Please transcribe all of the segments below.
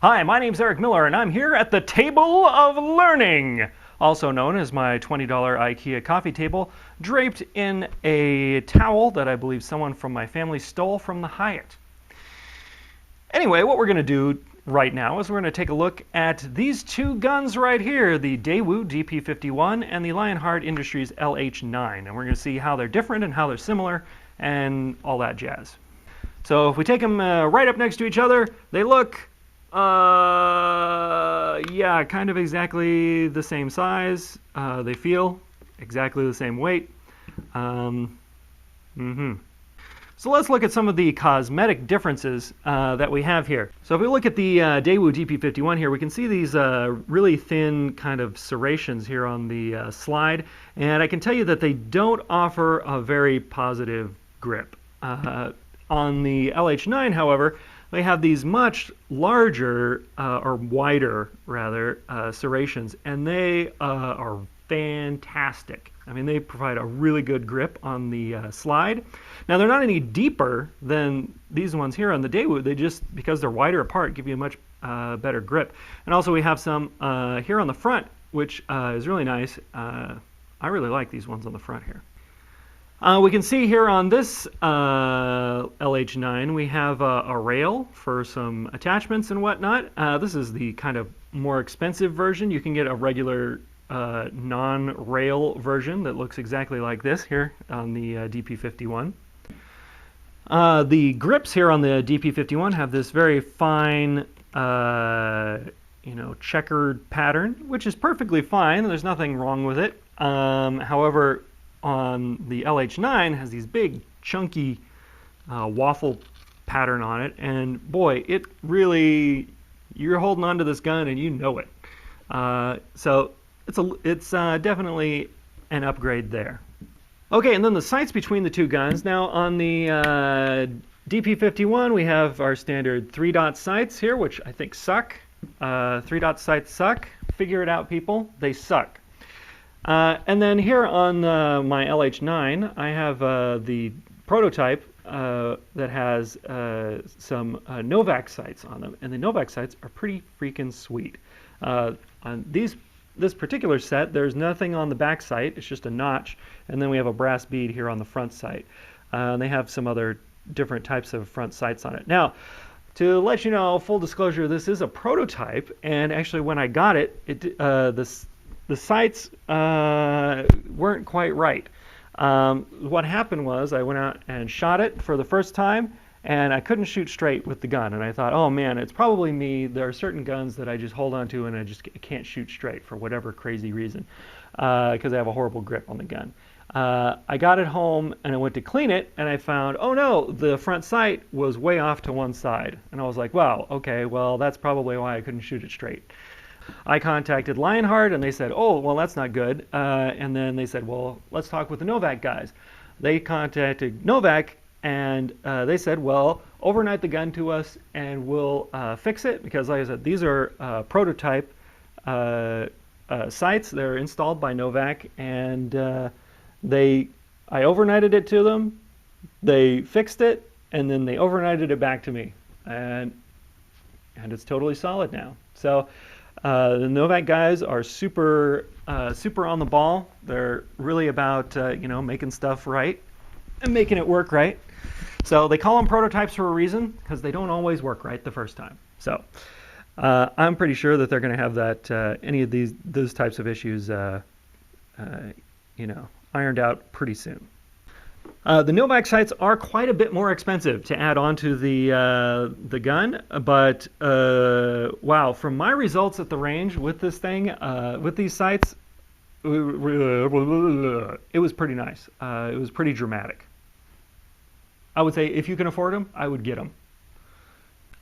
Hi, my name's Eric Miller, and I'm here at the Table of Learning, also known as my $20 IKEA coffee table, draped in a towel that I believe someone from my family stole from the Hyatt. Anyway, what we're going to do right now is we're going to take a look at these two guns right here, the Daewoo DP51 and the Lionheart Industries LH9, and we're going to see how they're different and how they're similar and all that jazz. So if we take them right up next to each other, they look yeah, kind of exactly the same size. They feel exactly the same weight. So let's look at some of the cosmetic differences that we have here. So if we look at the Daewoo DP51 here, we can see these really thin kind of serrations here on the slide. And I can tell you that they don't offer a very positive grip. On the LH9, however, they have these much larger, or wider rather, serrations, and they are fantastic. I mean, they provide a really good grip on the slide. Now, they're not any deeper than these ones here on the Daewoo. They just, because they're wider apart, give you a much better grip. And also we have some here on the front, which is really nice. I really like these ones on the front here. We can see here on this LH9 we have a rail for some attachments and whatnot. This is the kind of more expensive version. You can get a regular non-rail version that looks exactly like this here on the DP51. The grips here on the DP51 have this very fine checkered pattern, which is perfectly fine. There's nothing wrong with it. However, on the LH9 has these big chunky waffle pattern on it, and boy, it really, you're holding on to this gun and you know it. So it's definitely an upgrade there. Okay, and then the sights between the two guns. Now on the DP51 we have our standard 3-dot sights here, which I think suck. 3-dot sights suck. Figure it out, people. They suck. And then here on my LH9, I have the prototype that has some Novak sights on them, and the Novak sights are pretty freaking sweet. On this particular set, there's nothing on the back sight, it's just a notch, and then we have a brass bead here on the front sight. And they have some other different types of front sights on it. Now, to let you know, full disclosure, this is a prototype, and actually when I got it, the sights weren't quite right. What happened was I went out and shot it for the first time, and I couldn't shoot straight with the gun. And I thought, oh man, it's probably me. There are certain guns that I just hold on to and I just can't shoot straight for whatever crazy reason, because I have a horrible grip on the gun. I got it home and I went to clean it, and I found, oh no, the front sight was way off to one side. And I was like, wow, okay, well that's probably why I couldn't shoot it straight. I contacted Lionheart and they said, oh, well, that's not good. And then they said, well, let's talk with the Novak guys. They contacted Novak and they said, well, overnight the gun to us and we'll fix it, because like I said, these are prototype sights. They're installed by Novak, and I overnighted it to them, they fixed it, and then they overnighted it back to me. And it's totally solid now. So the Novak guys are super on the ball. They're really about making stuff right and making it work right. So they call them prototypes for a reason, because they don't always work right the first time. So I'm pretty sure that they're going to have that any of those types of issues ironed out pretty soon. The Novak sights are quite a bit more expensive to add on to the gun, but wow, from my results at the range with this thing, with these sights, it was pretty nice. It was pretty dramatic. I would say if you can afford them, I would get them.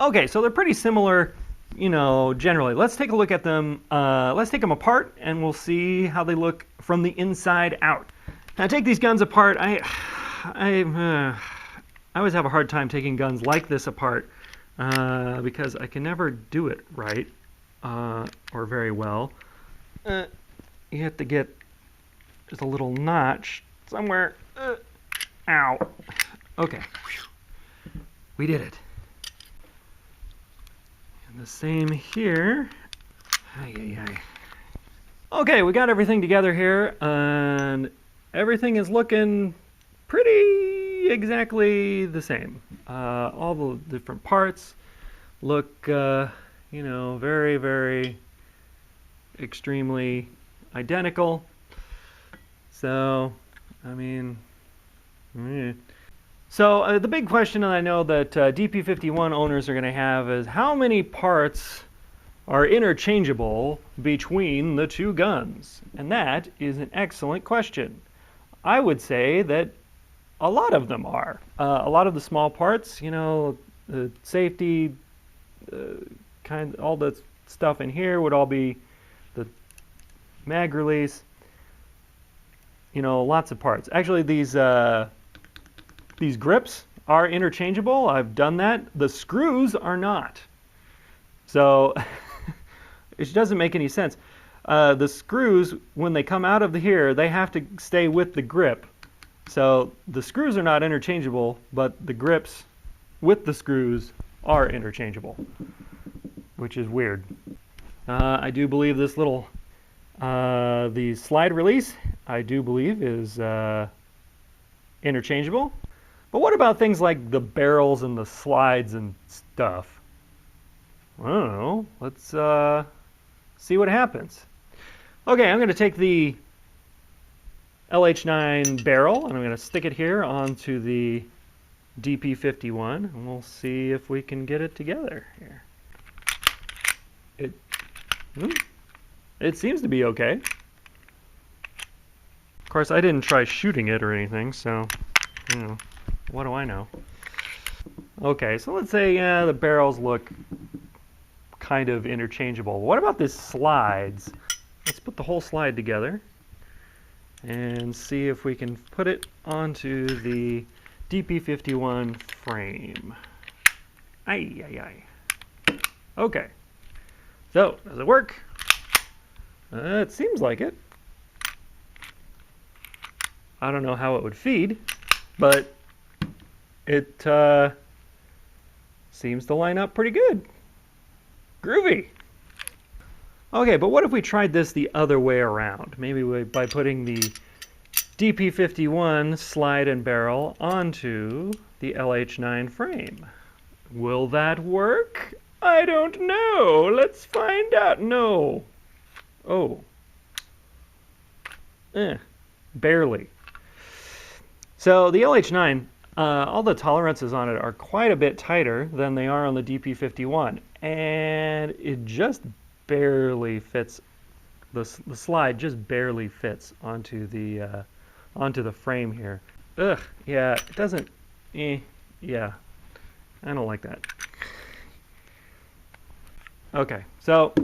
Okay, so they're pretty similar, generally. Let's take a look at them. Let's take them apart, and we'll see how they look from the inside out. Now, take these guns apart. I always have a hard time taking guns like this apart because I can never do it right or very well. You have to get just a little notch somewhere. Ow. Okay. We did it. The same here. Ay, ay, ay. Okay, we got everything together here, and everything is looking pretty exactly the same. All the different parts look, you know, very, very extremely identical. So, I mean, So the big question that I know that DP51 owners are going to have is how many parts are interchangeable between the two guns? And that is an excellent question. I would say that a lot of them are. A lot of the small parts, you know, the safety, all the stuff in here would all be the mag release. You know, lots of parts. Actually, these grips are interchangeable. I've done that. The screws are not. So it doesn't make any sense. The screws, when they come out of here, they have to stay with the grip. So the screws are not interchangeable, but the grips with the screws are interchangeable, which is weird. I do believe this little, the slide release, I do believe is interchangeable. But what about things like the barrels and the slides and stuff? I don't know. Let's see what happens. Okay, I'm going to take the LH9 barrel and I'm going to stick it here onto the DP51 and we'll see if we can get it together here. It seems to be okay. Of course, I didn't try shooting it or anything, so, you know, what do I know? Okay, so let's say the barrels look kind of interchangeable. What about these slides? Let's put the whole slide together and see if we can put it onto the DP51 frame. Ay, ay, ay. Okay. So, does it work? It seems like it. I don't know how it would feed, but it seems to line up pretty good. Groovy. Okay, but what if we tried this the other way around? Maybe by putting the DP51 slide and barrel onto the LH9 frame. Will that work? I don't know. Let's find out. No. Oh. Barely. So the LH9, all the tolerances on it are quite a bit tighter than they are on the DP51, and it just barely fits. The slide just barely fits onto the frame here. Ugh, yeah, it doesn't. Yeah, I don't like that. Okay, so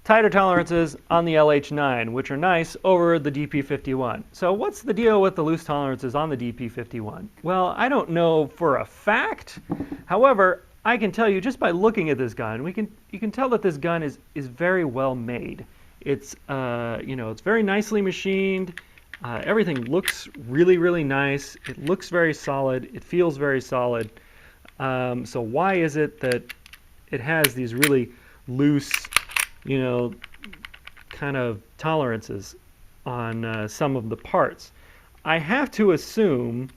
tighter tolerances on the LH9, which are nice over the DP51. So what's the deal with the loose tolerances on the DP51? Well, I don't know for a fact. However, I can tell you just by looking at this gun, you can tell that this gun is very well made. It's you know, it's very nicely machined. Everything looks really, really nice. It looks very solid. It feels very solid. So why is it that it has these really loose, you know, kind of tolerances on some of the parts? I have to assume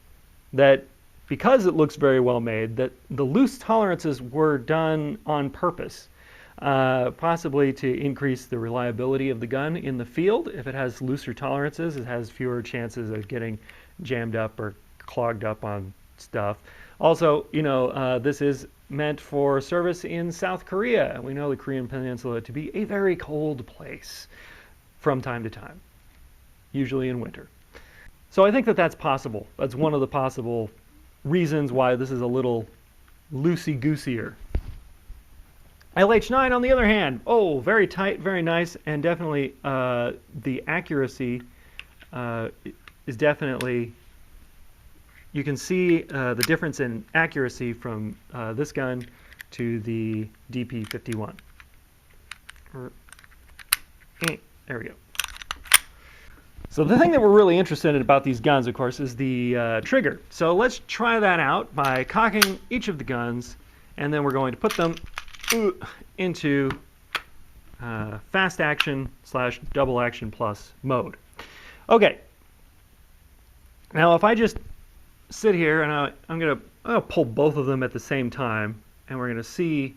that because it looks very well made, that the loose tolerances were done on purpose, possibly to increase the reliability of the gun in the field. If it has looser tolerances, it has fewer chances of getting jammed up or clogged up on stuff. Also, you know, this is meant for service in South Korea. We know the Korean Peninsula to be a very cold place from time to time, usually in winter. So I think that that's possible. That's one of the possible reasons why this is a little loosey-gooseier. LH9, on the other hand, oh, very tight, very nice, and definitely the accuracy is definitely, you can see the difference in accuracy from this gun to the DP51. There we go. So the thing that we're really interested in about these guns, of course, is the trigger. So let's try that out by cocking each of the guns, and then we're going to put them into fast action / double action plus mode. Okay. Now if I just sit here and I'm going to pull both of them at the same time, and we're going to see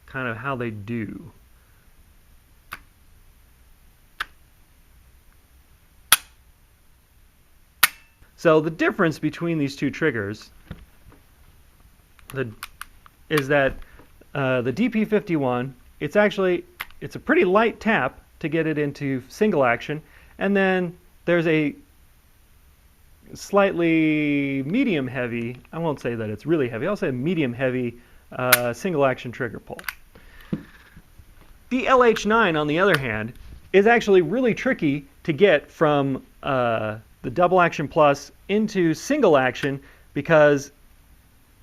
kind of how they do. So the difference between these two triggers is that the DP51, it's a pretty light tap to get it into single action, and then there's a slightly medium heavy, I won't say that it's really heavy, I'll say medium heavy single action trigger pull. The LH9, on the other hand, is actually really tricky to get from the double action plus into single action, because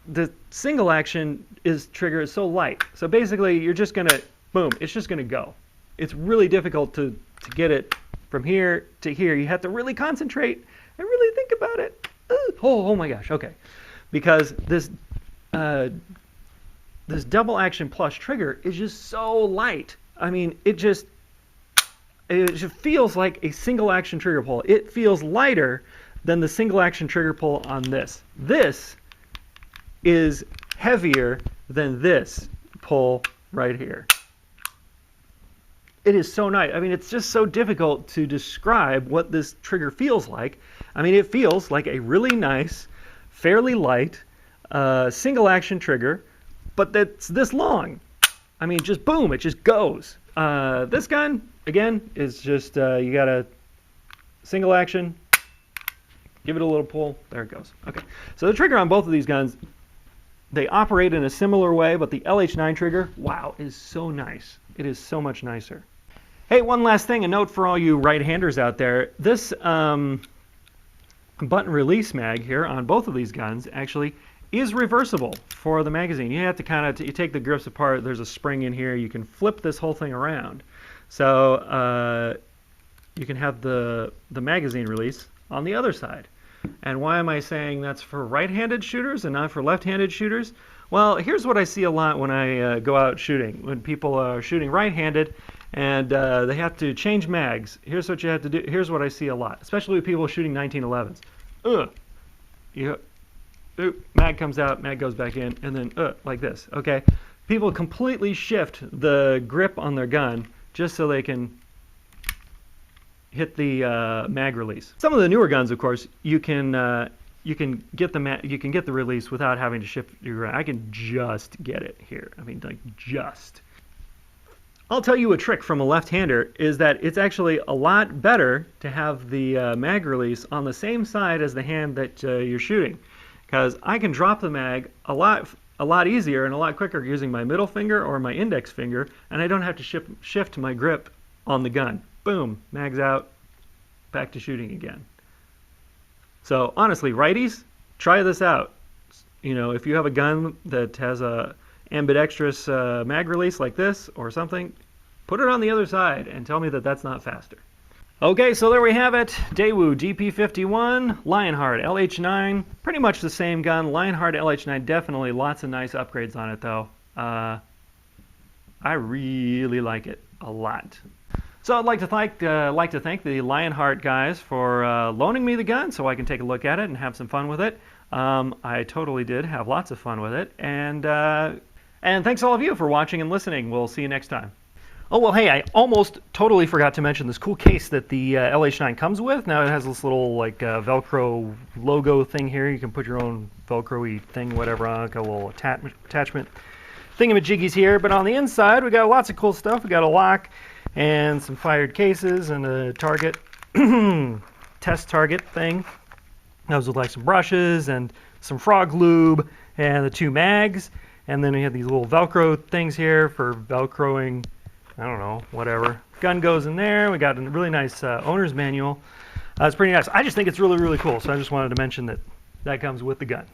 the single action trigger is so light. So basically you're just going to, boom, it's just going to go. It's really difficult to get it from here to here. You have to really concentrate and really think about it. Oh my gosh, okay. Because this double action plus trigger is just so light. I mean, it just feels like a single action trigger pull. It feels lighter than the single action trigger pull on this. This is heavier than this pull right here. It is so nice. I mean, it's just so difficult to describe what this trigger feels like. I mean, it feels like a really nice, fairly light single action trigger, but that's this long. I mean, just boom, it just goes. This gun, again, is just, you got a single action, give it a little pull, there it goes. Okay, so the trigger on both of these guns, they operate in a similar way, but the LH9 trigger, wow, is so nice. It is so much nicer. Hey, one last thing, a note for all you right-handers out there. This button release mag here on both of these guns actually is reversible for the magazine. You have to kind of, you take the grips apart, there's a spring in here, you can flip this whole thing around. So you can have the magazine release on the other side. And why am I saying that's for right-handed shooters and not for left-handed shooters? Well, here's what I see a lot when I go out shooting. When people are shooting right-handed and they have to change mags, here's what you have to do. Here's what I see a lot, especially with people shooting 1911s. Mag comes out, mag goes back in, and then like this, okay? People completely shift the grip on their gun just so they can hit the mag release. Some of the newer guns, of course, you can get the release without having to shift your grip. I can just get it here. I mean, like, just. I'll tell you a trick from a left-hander is that it's actually a lot better to have the mag release on the same side as the hand that you're shooting, because I can drop the mag a lot easier and a lot quicker using my middle finger or my index finger, and I don't have to shift my grip on the gun. Boom, mag's out, back to shooting again. So honestly, righties, try this out. You know, if you have a gun that has a ambidextrous mag release like this or something, put it on the other side and tell me that that's not faster. Okay, so there we have it. Daewoo DP51, Lionheart LH9, pretty much the same gun. Lionheart LH9, definitely lots of nice upgrades on it though. I really like it a lot. So I'd like to thank the Lionheart guys for loaning me the gun so I can take a look at it and have some fun with it. I totally did have lots of fun with it, and thanks all of you for watching and listening. We'll see you next time. Oh, well, hey, I almost totally forgot to mention this cool case that the LH9 comes with. Now it has this little, like, Velcro logo thing here. You can put your own Velcro-y thing, whatever, on, got a little attachment thingamajiggies here. But on the inside, we got lots of cool stuff. We got a lock and some fired cases and a target, test target thing. Those with, like, some brushes and some frog lube and the 2 mags. And then we have these little Velcro things here for Velcroing, I don't know, whatever. Gun goes in there. We got a really nice owner's manual. It's pretty nice. I just think it's really, really cool, so I just wanted to mention that that comes with the gun.